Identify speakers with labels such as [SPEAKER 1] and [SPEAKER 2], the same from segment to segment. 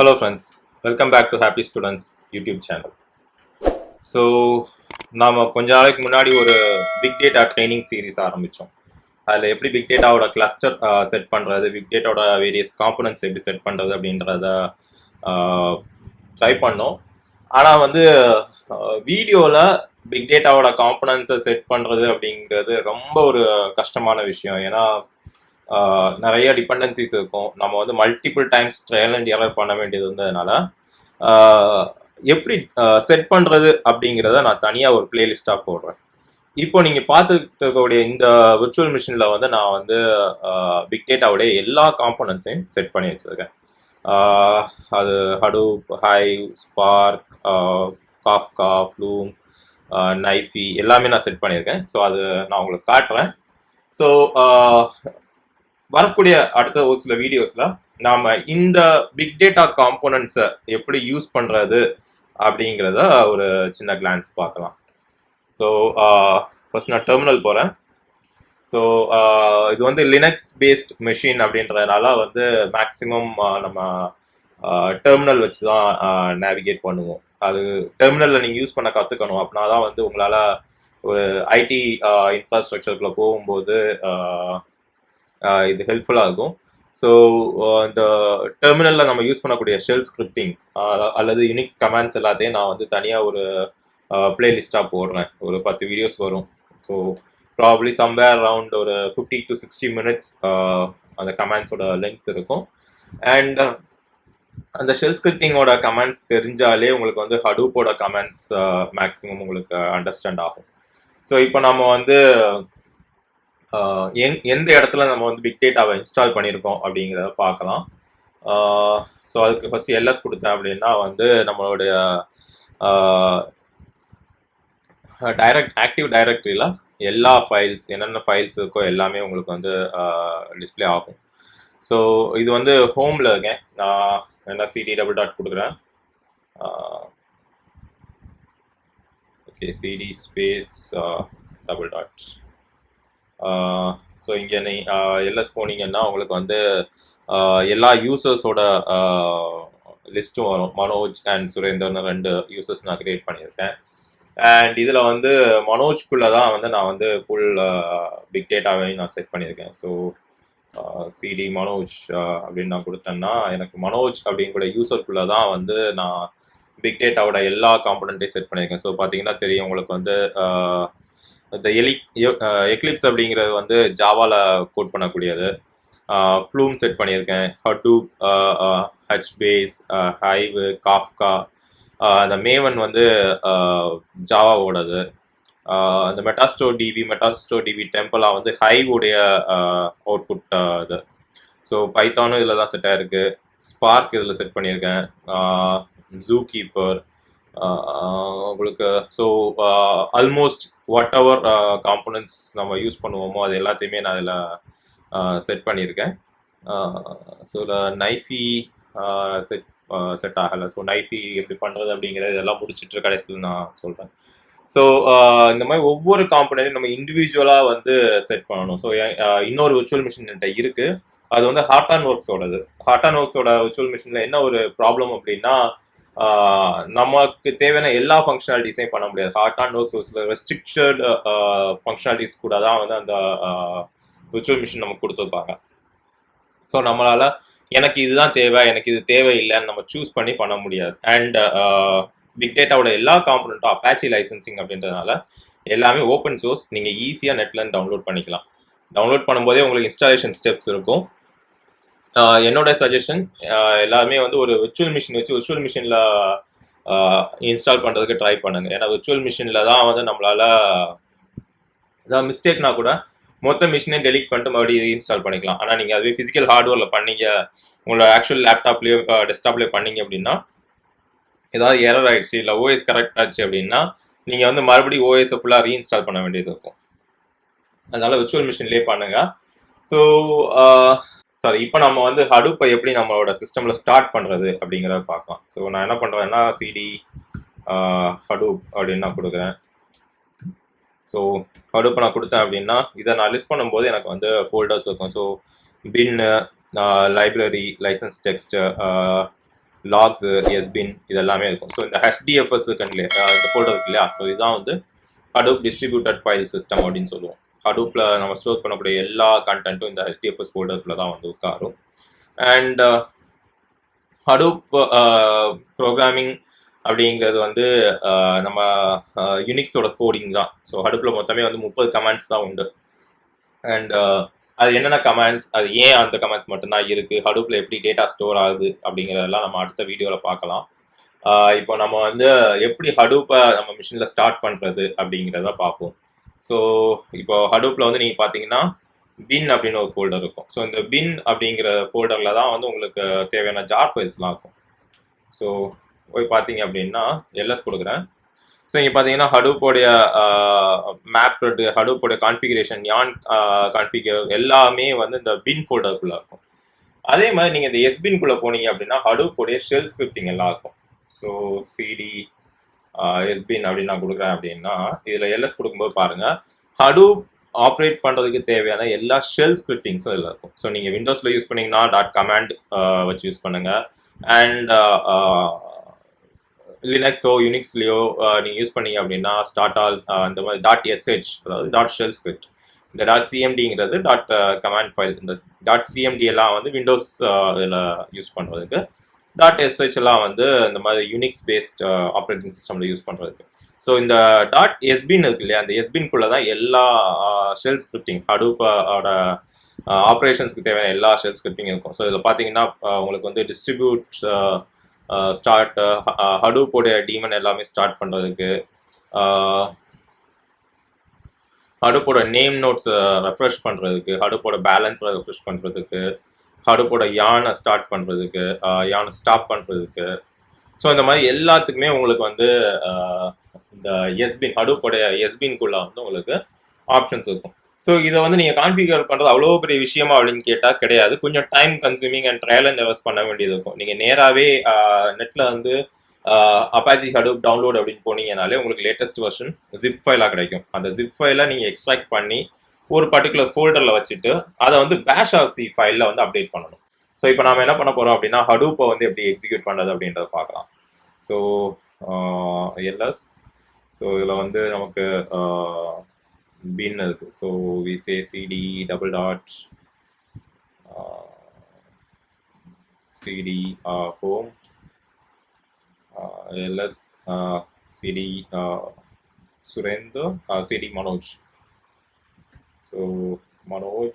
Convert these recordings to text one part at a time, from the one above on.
[SPEAKER 1] Hello friends, welcome back to Happy Students YouTube channel. So, நாம கொஞ்ச நாளைக்கு முன்னாடி ஒரு பிக் டேட்டா ட்ரைனிங் சீரிஸ் ஆரம்பிச்சோம். அதில் எப்படி பிக் டேட்டாவோட கிளஸ்டர் செட் பண்ணுறது, பிக் டேட்டாவோட வேரியஸ் காம்பனன்ட்ஸ் எப்படி செட் பண்ணுறது அப்படின்றத ட்ரை பண்ணோம். ஆனால் வந்து வீடியோவில் பிக் டேட்டாவோட காம்பனன்ட்ஸை செட் பண்ணுறது அப்படிங்கிறது ரொம்ப ஒரு கஷ்டமான விஷயம். ஏன்னா நிறைய டிபெண்டன்சிஸ் இருக்கும். நம்ம வந்து multiple times trial and error பண்ண வேண்டியது இருந்ததுனால எப்படி செட் பண்ணுறது அப்படிங்கிறத நான் தனியாக ஒரு பிளேலிஸ்டாக போடுறேன். இப்போ நீங்கள் பார்த்துட்டு இருக்கக்கூடிய இந்த விர்ச்சுவல் மிஷினில் வந்து நான் வந்து பிக் டேட்டாவுடைய எல்லா காம்பனன்ட்ஸையும் செட் பண்ணி வச்சுருக்கேன். அது ஹடூப், ஹைவ், ஸ்பார்க், காஃப்கா, ஃப்ளூம், நைஃபி எல்லாமே நான் செட் பண்ணியிருக்கேன். ஸோ அது நான் உங்களுக்கு காட்டுறேன். ஸோ வரக்கூடிய அடுத்த ஒரு சில வீடியோஸில் நாம் இந்த பிக் டேட்டா காம்போனன்ட்ஸை எப்படி யூஸ் பண்ணுறது அப்படிங்கிறத ஒரு சின்ன கிளான்ஸ் பார்க்கலாம். ஸோ ஃபர்ஸ்ட் நான் டெர்மினல் போகிறேன். ஸோ இது வந்து லினக்ஸ் பேஸ்ட் மெஷின் அப்படின்றதுனால வந்து மேக்ஸிமம் நம்ம டெர்மினல் வச்சு தான் நேவிகேட் பண்ணுவோம். அது டெர்மினலில் நீங்கள் யூஸ் பண்ண கற்றுக்கணும். அப்படின்னா தான் வந்து உங்களால் ஒரு ஐடி இன்ஃப்ராஸ்ட்ரக்சருக்குள்ளே போகும்போது இது ஹெல்ப்ஃபுல்லாக இருக்கும். ஸோ இந்த டெர்மினலில் நம்ம யூஸ் பண்ணக்கூடிய ஷெல் ஸ்கிரிப்டிங் அல்லது யூனிக் கமாண்ட்ஸ் எல்லாத்தையும் நான் வந்து தனியாக ஒரு பிளேலிஸ்டாக போடுறேன். ஒரு 10 வீடியோஸ் வரும். ஸோ ப்ராபப்ளி சம்வேர் அரவுண்ட் ஒரு 50 to 60 minutes அந்த கமாண்ட்ஸோட லென்த் இருக்கும். அண்ட் அந்த ஷெல் ஸ்கிரிப்டிங்கோட கமாண்ட்ஸ் தெரிஞ்சாலே உங்களுக்கு வந்து ஹடூப்போட கமாண்ட்ஸ் மேக்ஸிமம் உங்களுக்கு அண்டர்ஸ்டாண்ட் ஆகும். ஸோ இப்போ நம்ம வந்து எந்த இடத்துல நம்ம வந்து பிக் டேட்டாவை இன்ஸ்டால் பண்ணியிருக்கோம் அப்படிங்கிறத பார்க்கலாம். ஸோ அதுக்கு ஃபஸ்ட்டு எல்எஸ் கொடுத்தேன் அப்படின்னா வந்து நம்மளுடைய ஆக்டிவ் டைரக்டரியில் எல்லா ஃபைல்ஸ் என்னென்ன ஃபைல்ஸ் இருக்கோ எல்லாமே உங்களுக்கு வந்து டிஸ்பிளே ஆகும். ஸோ இது வந்து ஹோமில் இருக்கேன். நான் என்ன சிடி டபுள் டாட் கொடுக்குறேன். Okay, CD space double dot. So இங்கே நீ எல்எஸ் போனீங்கன்னா உங்களுக்கு வந்து எல்லா யூசர்ஸோட லிஸ்ட்டும் வரும். மனோஜ் அண்ட் சுரேந்தர்னு 2 யூசர்ஸ் நான் கிரியேட் பண்ணியிருக்கேன். அண்ட் இதில் வந்து மனோஜ்குள்ளே தான் வந்து நான் வந்து ஃபுல் பிக் டேட்டாவையும் நான் செட் பண்ணியிருக்கேன். ஸோ சிடி மனோஜ் அப்படின்னு நான் கொடுத்தேன்னா எனக்கு மனோஜ் அப்படிங்கிற யூசருக்குள்ளே தான் வந்து நான் பிக் டேட்டாவோட எல்லா காம்பனண்ட்டையும் செட் பண்ணியிருக்கேன். ஸோ பார்த்தீங்கன்னா தெரியும் உங்களுக்கு வந்து இந்த எக்லிப்ஸ் அப்படிங்கிறது வந்து ஜாவாவில் கோட் பண்ணக்கூடியது. ஃப்ளூம் செட் பண்ணியிருக்கேன். ஹடூப், ஹச்பேஸ், ஹைவ், காஃப்கா, அந்த மேவன் வந்து ஜாவாவோடது. அந்த மெட்டாஸ்டோ டிபி டெம்பலாக வந்து ஹைவுடைய அவுட்புட் இது. ஸோ பைத்தானும் இதில் தான் செட் ஆகிருக்கு. ஸ்பார்க் இதில் செட் பண்ணியிருக்கேன். ஜூ கீப்பர் உங்களுக்கு. So almost what ever components நம்ம யூஸ் பண்ணுவோமோ அது எல்லாத்தையுமே நான் அதில் செட் பண்ணியிருக்கேன். ஸோ நைஃபி செட் ஆகலை. ஸோ நைஃபி எப்படி பண்ணுறது அப்படிங்கிறது இதெல்லாம் முடிச்சுட்டு கடைசியில் நான் சொல்கிறேன். ஸோ இந்த மாதிரி ஒவ்வொரு காம்பனண்ட்டையும் நம்ம இண்டிவிஜுவலாக வந்து செட் பண்ணணும். ஸோ இன்னொரு விர்ச்சுவல் மிஷின் என்கிட்ட இருக்குது. அது வந்து ஹார்ட் ஒர்க்ஸோடது. ஹார்ட் ஒர்க்ஸோட விர்ச்சுவல் மிஷினில் என்ன ஒரு ப்ராப்ளம் அப்படின்னா நமக்கு தேவையான எல்லா ஃபங்க்ஷனாலிட்டிஸையும் பண்ண முடியாது. ஹார்ட் ஒர்க்ஸ் ஒரு சில ரெஸ்ட்ரிக்டட் ஃபங்க்ஷனாலிட்டிஸ் கூட தான் வந்து அந்த விர்ச்சுவல் மிஷின் நமக்கு கொடுத்துருப்பாங்க. ஸோ நம்மளால் எனக்கு இதுதான் தேவை, எனக்கு இது தேவையில்லைன்னு நம்ம சூஸ் பண்ண முடியாது. அண்ட் பிக் டேட்டாவோட எல்லா காம்பனண்ட்டும் அப்பாச்சி லைசன்சிங் அப்படின்றதுனால எல்லாமே ஓப்பன் சோர்ஸ். நீங்கள் ஈஸியாக நெட்லேருந்து டவுன்லோட் பண்ணிக்கலாம். டவுன்லோட் பண்ணும்போதே உங்களுக்கு இன்ஸ்டாலேஷன் ஸ்டெப்ஸ் இருக்கும். என்னோட சஜஷன் எல்லாருமே வந்து ஒரு விர்ச்சுவல் மிஷின் வச்சு விர்ச்சுவல் மிஷினில் இன்ஸ்டால் பண்ணுறதுக்கு ட்ரை பண்ணுங்க. ஏன்னா விர்ச்சுவல் மிஷினில் தான் வந்து நம்மளால் ஏதாவது மிஸ்டேக்னா கூட மொத்த மிஷினே டெலீட் பண்ணிட்டு மறுபடியும் இன்ஸ்டால் பண்ணிக்கலாம். ஆனால் நீங்கள் அதுவே ஃபிசிக்கல் ஹார்ட்வேரில் பண்ணீங்க, உங்களோட ஆக்சுவல் லேப்டாப்லேயோ டெஸ்க்டாப்லேயோ பண்ணீங்க அப்படின்னா ஏதாவது எரர் ஆகிடுச்சு இல்லை ஓஎஸ் கரெக்ட் ஆச்சு அப்படின்னா நீங்கள் வந்து மறுபடியும் ஓஎஸை ஃபுல்லாக ரீஇன்ஸ்டால் பண்ண வேண்டியது இருக்கும். அதனால் விர்ச்சுவல் மிஷின்லேயே பண்ணுங்கள். ஸோ இப்போ நம்ம வந்து ஹடூப்பை எப்படி நம்மளோட சிஸ்டமில் ஸ்டார்ட் பண்ணுறது அப்படிங்கிறத பார்க்கலாம். ஸோ நான் என்ன பண்ணுறேன்னா சிடி ஹடூப் அப்படின்னு நான் கொடுக்குறேன். ஸோ ஹடூப்பை நான் கொடுத்தேன் அப்படின்னா இதை நான் லிஸ்ட் பண்ணும்போது எனக்கு வந்து ஃபோல்டர்ஸ் இருக்கும். ஸோ பின்னு, லைப்ரரி, லைசன்ஸ் டெக்ஸ்ட், லாக்ஸு எஸ்பின் இதெல்லாமே இருக்கும். ஸோ இந்த HDFS இந்த ஃபோல்டர் இருக்கு இல்லையா, ஸோ இதுதான் வந்து Hadoop டிஸ்ட்ரிபியூட்டட் ஃபைல் சிஸ்டம் அப்படின்னு சொல்லுவோம். Hadoopல நம்ம ஸ்டோர் பண்ணக்கூடிய எல்லா கண்டென்ட்டும் இந்த HDFS ஃபோல்டருக்குள்ள தான் வந்து உட்காரும். அண்ட் Hadoop ப்ரோக்ராமிங் அப்படிங்கிறது வந்து நம்ம யூனிக்ஸோட கோடிங் தான். ஸோ Hadoopல மொத்தமே வந்து 30 கமாண்ட்ஸ் தான் உண்டு. அண்ட் அது என்னென்ன கமாண்ட்ஸ், அது ஏன் அந்த கமாண்ட்ஸ் மட்டும்தான் இருக்கு, Hadoopல எப்படி டேட்டா ஸ்டோர் ஆகுது அப்படிங்கிறதெல்லாம் நம்ம அடுத்த வீடியோவில் பார்க்கலாம். இப்போ நம்ம வந்து எப்படி Hadoopை நம்ம மிஷினில் ஸ்டார்ட் பண்ணுறது அப்படிங்கிறத பார்ப்போம். ஸோ இப்போ Hadoopல வந்து நீங்கள் பார்த்தீங்கன்னா பின் அப்படின்னு ஒரு ஃபோல்டர் இருக்கும். ஸோ இந்த பின் அப்படிங்கிற ஃபோல்டரில் தான் வந்து உங்களுக்கு தேவையான ஜார் ஃபைல்ஸ்லாம் இருக்கும். ஸோ போய் பார்த்தீங்க அப்படின்னா எல்எஸ் கொடுக்குறேன். ஸோ இங்கே பார்த்தீங்கன்னா Hadoopோடைய மேப், Hadoopோடைய கான்ஃபிகரேஷன், யான் கான்ஃபிகர் எல்லாமே வந்து இந்த பின் ஃபோல்டருக்குள்ளே இருக்கும். அதே மாதிரி நீங்கள் இந்த எஸ்பின்குள்ளே போனீங்க அப்படின்னா Hadoopோடைய ஷெல் ஸ்கிரிப்டிங் எல்லாம் இருக்கும். ஸோ சிடி எஸ்பின் அப்படின்னு நான் கொடுக்குறேன் அப்படின்னா இதில் எல்எஸ் கொடுக்கும்போது பாருங்கள் Hadoop ஆப்ரேட் பண்ணுறதுக்கு தேவையான எல்லா ஷெல் ஸ்கிரிப்டிங்ஸும் இதில் இருக்கும். ஸோ நீங்கள் விண்டோஸில் யூஸ் பண்ணிங்கன்னா .command வச்சு யூஸ் பண்ணுங்கள். அண்ட் லினக்ஸோ யூனிக்ஸ்லையோ நீங்கள் யூஸ் பண்ணீங்க அப்படின்னா ஸ்டார்டால் இந்த மாதிரி .sh அதாவது .shell ஸ்கிரிப்ட், இந்த .cmdங்கிறது .command ஃபைல், இந்த .cmd எல்லாம் வந்து விண்டோஸ் இதில் யூஸ் பண்ணுறதுக்கு, .sh எல்லாம் வந்து இந்த மாதிரி யூனிக்ஸ் பேஸ்ட் ஆப்ரேட்டிங் சிஸ்டமில் யூஸ் பண்ணுறதுக்கு. ஸோ இந்த .sbin இருக்கு இல்லையா, அந்த எஸ்பின்குள்ளே தான் எல்லா ஷெல் ஸ்கிரிப்டிங், Hadoopோட ஆப்ரேஷன்ஸ்க்கு தேவையான எல்லா ஷெல் ஸ்கிரிப்டிங் இருக்கும். ஸோ இதில் பார்த்தீங்கன்னா உங்களுக்கு வந்து டிஸ்ட்ரிபியூட் ஸ்டார்ட், Hadoopோடைய டீமன் எல்லாமே ஸ்டார்ட் பண்ணுறதுக்கு, Hadoopோட நேம் நோட்ஸ் ரெஃப்ரெஷ் பண்ணுறதுக்கு, Hadoopோட பேலன்ஸை ரெஃப்ரெஷ் பண்ணுறதுக்கு, Hadoopோட யானை ஸ்டார்ட் பண்ணுறதுக்கு, யானை ஸ்டாப் பண்ணுறதுக்கு. ஸோ இந்த மாதிரி எல்லாத்துக்குமே உங்களுக்கு வந்து இந்த எஸ்பின், Hadoopோடைய எஸ்பின்குள்ளே வந்து உங்களுக்கு ஆப்ஷன்ஸ் இருக்கும். ஸோ இதை வந்து நீங்கள் கான்ஃபிகர் பண்ணுறது அவ்வளோ பெரிய விஷயமா அப்படின்னு கேட்டால் கிடையாது. கொஞ்சம் time consuming and trial and errors பண்ண வேண்டியது இருக்கும். நீங்கள் நேராகவே நெட்டில் வந்து Apache Hadoop டவுன்லோட் அப்படின்னு போனீங்கனாலே உங்களுக்கு லேட்டஸ்ட் வெர்ஷன் ஜிப் ஃபைலாக கிடைக்கும். அந்த ஜிப் ஃபைலை நீங்கள் எக்ஸ்ட்ராக்ட் பண்ணி ஒரு பர்டிகுலர் ஃபோல்டரில் வச்சுட்டு அதை வந்து bash.rc ஃபைலில் வந்து அப்டேட் பண்ணணும். ஸோ இப்போ நம்ம என்ன பண்ண போகிறோம் அப்படின்னா Hadoopை வந்து எப்படி எக்ஸிக்யூட் பண்ணுறது அப்படின்றத பார்க்கலாம். ஸோ எல்எஸ், ஸோ இதில் வந்து நமக்கு bin இருக்கு. So we say cd cd home ls cd Surendra cd Manoj. So Manoj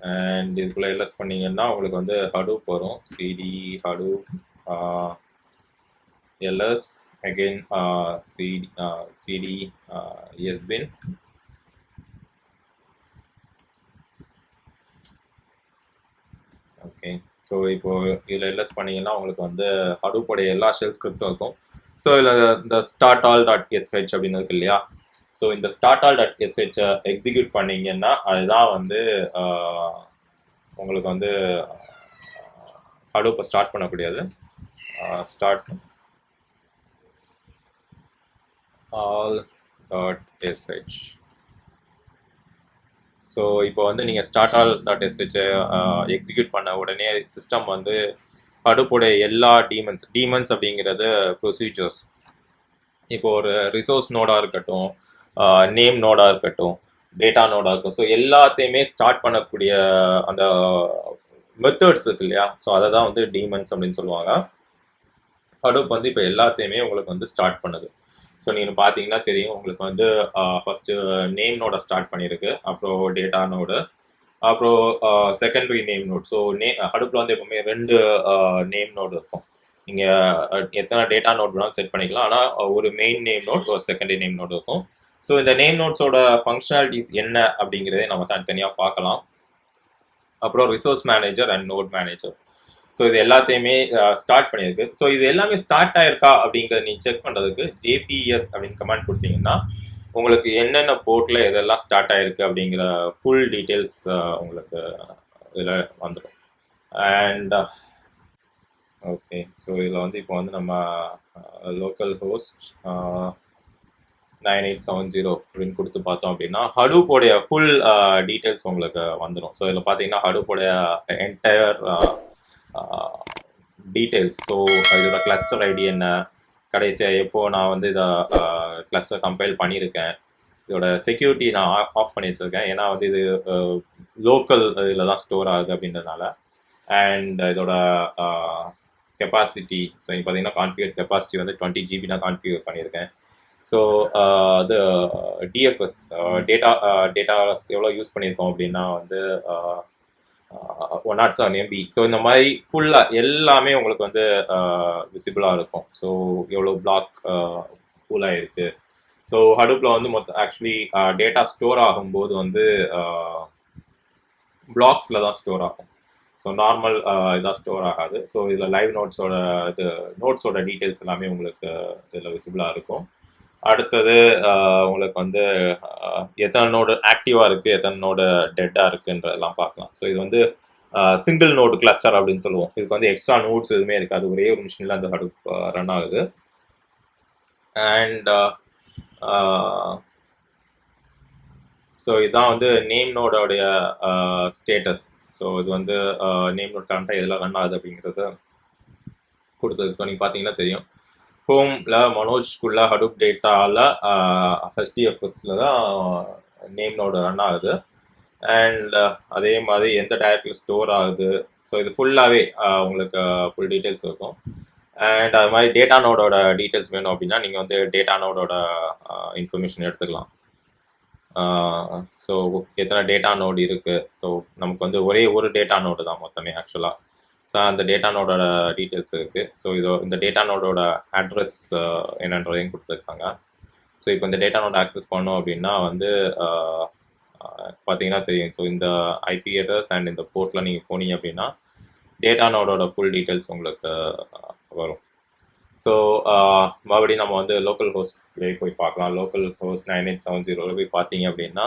[SPEAKER 1] and இதுக்குள்ளே எல்எஸ் பண்ணிங்கன்னா உங்களுக்கு வந்து Hadoop வரும். cd Hadoop ls again cd sbin. Okay, so இப்போ இதில் எல்எஸ் பண்ணிங்கன்னா உங்களுக்கு வந்து Hadoopோடைய எல்லா ஷெல் ஸ்கிரிப்டும் இருக்கும். ஸோ இதில் இந்த startall.sh அப்படின்னு இருக்கு இல்லையா, ஸோ இந்த startall.sh எக்ஸிக்யூட் பண்ணிங்கன்னா அதுதான் வந்து உங்களுக்கு வந்து Hadoopை ஸ்டார்ட் பண்ணக்கூடியது. start all.sh. ஸோ இப்போ வந்து நீங்கள் startall.sh எக்ஸிக்யூட் பண்ண உடனே சிஸ்டம் வந்து Hadoopோடைய எல்லா டீமன்ஸ் அப்படிங்கிறது ப்ரொசீஜர்ஸ், இப்போ ஒரு ரிசோர்ஸ் நோடாக இருக்கட்டும், நேம் நோடாக இருக்கட்டும், டேட்டா நோடாக இருக்கும், ஸோ எல்லாத்தையுமே ஸ்டார்ட் பண்ணக்கூடிய அந்த மெத்தட்ஸ் இருக்கு இல்லையா, ஸோ அதை தான் வந்து டீமன்ஸ் அப்படின்னு சொல்லுவாங்க. Hadoop வந்து இப்போ எல்லாத்தையுமே உங்களுக்கு வந்து ஸ்டார்ட் பண்ணுது. ஸோ நீங்கள் பார்த்தீங்கன்னா தெரியும் உங்களுக்கு வந்து ஃபஸ்ட்டு நேம் நோடை ஸ்டார்ட் பண்ணியிருக்கு, அப்புறம் டேட்டா நோடு, அப்புறம் செகண்டரி நேம் நோட். ஸோ Hadoopல வந்து எப்பவுமே 2 நேம் நோடு இருக்கும். நீங்கள் எத்தனை டேட்டா நோட் வேணாலும் செட் பண்ணிக்கலாம், ஆனால் ஒரு மெயின் நேம் நோட், ஒரு செகண்டரி நேம் நோட் இருக்கும். ஸோ இந்த நேம் நோட்ஸோட ஃபங்க்ஷனாலிட்டிஸ் என்ன அப்படிங்கிறதே நம்ம தனித்தனியாக பார்க்கலாம். அப்புறம் resource manager and node manager. So இது எல்லாத்தையுமே ஸ்டார்ட் பண்ணியிருக்கு. ஸோ இது எல்லாமே ஸ்டார்ட் ஆயிருக்கா அப்படிங்கிறத நீங்கள் செக் பண்ணுறதுக்கு jps அப்படின்னு கமெண்ட் கொடுத்தீங்கன்னா உங்களுக்கு என்னென்ன போர்ட்டில் இதெல்லாம் ஸ்டார்ட் ஆகிருக்கு அப்படிங்கிற ஃபுல் டீட்டெயில்ஸ் உங்களுக்கு இதில் வந்துடும். அண்ட் ஓகே, ஸோ இதில் வந்து இப்போ வந்து நம்ம லோக்கல் ஹோஸ்ட் 9870 அப்படின்னு கொடுத்து பார்த்தோம் அப்படின்னா ஹடூப்போடைய ஃபுல் டீட்டெயில்ஸ் உங்களுக்கு வந்துடும். ஸோ இதில் பார்த்தீங்கன்னா ஹடூப்போடைய என்டையர் டீட்டெயில்ஸ். ஸோ இதோட கிளஸ்டர் ஐடி என்ன, கடைசியாக எப்போது நான் வந்து இதை கிளஸ்டர் கம்பைல் பண்ணியிருக்கேன், இதோட செக்யூரிட்டி நான் ஆஃப் பண்ணி வச்சுருக்கேன், ஏன்னா வந்து இது லோக்கல் இதில் தான் ஸ்டோர் ஆகுது அப்படின்றதுனால. அண்ட் இதோட கெப்பாசிட்டி, ஸோ இங்கே பார்த்தீங்கன்னா கான்ஃபிகர் கெப்பாசிட்டி வந்து 20 GB நான் கான்ஃபிகர் பண்ணியிருக்கேன். ஸோ அது டிஎஃப்எஸ் டேட்டா எவ்வளோ யூஸ் பண்ணியிருக்கோம் அப்படின்னா வந்து 107 MB. ஸோ இந்த மாதிரி ஃபுல்லாக எல்லாமே உங்களுக்கு வந்து விசிபிளாக இருக்கும். ஸோ எவ்வளோ பிளாக் ஃபுல்லாக இருக்குது. ஸோ ஹடூப்பில் வந்து ஆக்சுவலி டேட்டா ஸ்டோர் ஆகும்போது வந்து பிளாக்ஸில் தான் ஸ்டோர் ஆகும். ஸோ நார்மல் இதாக ஸ்டோர் ஆகாது. ஸோ இதில் லைவ் நோட்ஸோட டீட்டெயில்ஸ் எல்லாமே உங்களுக்கு இதில் விசிபிளாக இருக்கும். அடுத்தது உங்களுக்கு வந்து எத்தனை நோடு ஆக்டிவாக இருக்குது, எத்தனை நோடு டெட்டாக இருக்குன்றதெல்லாம் பார்க்கலாம். ஸோ இது வந்து சிங்கிள் நோடு கிளஸ்டர் அப்படின்னு சொல்லுவோம். இதுக்கு வந்து எக்ஸ்ட்ரா நோட்ஸ் எதுவுமே இருக்காது, ஒரே ஒரு மிஷினில் அந்த ஹடூப் ரன் ஆகுது. அண்ட் ஸோ இதுதான் வந்து நேம் நோடோடைய ஸ்டேட்டஸ். ஸோ இது வந்து நேம் நோட் கரண்ட்டாக எதில் ரன் ஆகுது அப்படிங்கிறது கொடுத்தது. ஸோ நீங்கள் பார்த்தீங்கன்னா தெரியும், ஹோமில் மனோஜ்குள்ள ஹடூப் டேட்டாவில் HDFSல தான் நேம் நோடு ரன் ஆகுது. அண்ட் அதே மாதிரி எந்த டைரக்டில் ஸ்டோர் ஆகுது, ஸோ இது ஃபுல்லாகவே உங்களுக்கு ஃபுல் டீட்டெயில்ஸ் இருக்கும். அண்ட் அது மாதிரி டேட்டா நோடோட டீட்டெயில்ஸ் வேணும் அப்படின்னா நீங்கள் வந்து டேட்டா நோடோட இன்ஃபர்மேஷன் எடுத்துக்கலாம். ஸோ எத்தனை டேட்டா நோடு இருக்குது, ஸோ நமக்கு வந்து ஒரே ஒரு டேட்டா நோடு தான் மொத்தமே ஆக்சுவலாக. ஸோ அந்த டேட்டா நோடோட டீட்டெயில்ஸ் இருக்குது. ஸோ இந்த டேட்டா நோடோட அட்ரஸ் என்னன்றதையும் கொடுத்துருக்காங்க. ஸோ இப்போ இந்த டேட்டா நோட் ஆக்சஸ் பண்ணோம் அப்படின்னா வந்து பார்த்தீங்கன்னா தெரியும். ஸோ இந்த ஐபி அட்ரஸ் அண்ட் இந்த போர்ட்டில் நீங்கள் போனீங்க அப்படின்னா டேட்டா நோடோட ஃபுல் டீட்டெயில்ஸ் உங்களுக்கு வரும். ஸோ மறுபடியும் நம்ம வந்து லோக்கல் ஹோஸ்ட்லேயே போய் பார்க்கலாம். லோக்கல் ஹோஸ்ட் 9870 போய் பார்த்தீங்க அப்படின்னா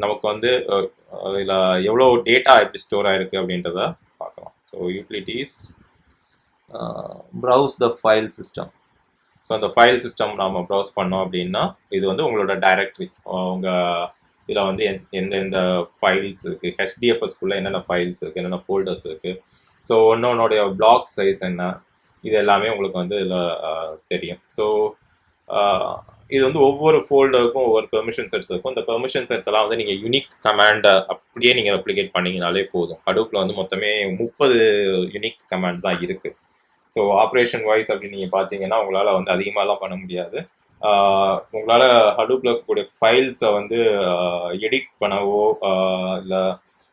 [SPEAKER 1] நமக்கு வந்து இதில் எவ்வளோ டேட்டா எப்படி ஸ்டோர் ஆகிருக்கு அப்படின்றத பார்க்கலாம். So utilities browse the file system. So அந்த ஃபைல் சிஸ்டம் நம்ம ப்ரௌஸ் பண்ணோம் அப்படின்னா இது வந்து உங்களோட டைரக்டரி, உங்கள் இதில் வந்து எந்தெந்த ஃபைல்ஸ் இருக்குது, HDFSக்குள்ளே என்னென்ன ஃபைல்ஸ் இருக்குது, என்னென்ன ஃபோல்டர்ஸ் இருக்குது, ஸோ ஒன்னொன்னுடைய பிளாக் சைஸ் என்ன, இது எல்லாமே உங்களுக்கு வந்து இதில் தெரியும். ஸோ இது வந்து ஒவ்வொரு ஃபோல்டருக்கும் ஒவ்வொரு பெர்மிஷன் செட்ஸ் இருக்கும். இந்த பெர்மிஷன் செட்ஸ் எல்லாம் வந்து நீங்கள் யூனிக்ஸ் கமாண்டை அப்படியே நீங்கள் அப்ளிகேட் பண்ணிங்கனாலே போதும். ஹடூப்பில் வந்து மொத்தமே 30 யூனிக்ஸ் கமாண்ட் தான் இருக்குது. ஸோ ஆப்ரேஷன் வைஸ் அப்படின்னு நீங்கள் பார்த்தீங்கன்னா உங்களால் வந்து அதிகமாகலாம் பண்ண முடியாது. உங்களால் ஹடூப்பில் இருக்கக்கூடிய ஃபைல்ஸை வந்து எடிட் பண்ணவோ இல்லை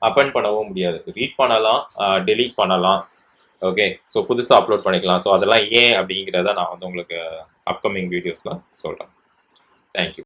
[SPEAKER 1] அப்பெண்ட் பண்ணவோ முடியாது. ரீட் பண்ணலாம், டெலீட் பண்ணலாம், ஓகே. ஸோ புதுசாக அப்லோட் பண்ணிக்கலாம். ஸோ அதெல்லாம் ஏன் அப்படிங்கிறத நான் வந்து உங்களுக்கு அப்கமிங் வீடியோஸில் சொல்கிறேன். தேங்க்யூ.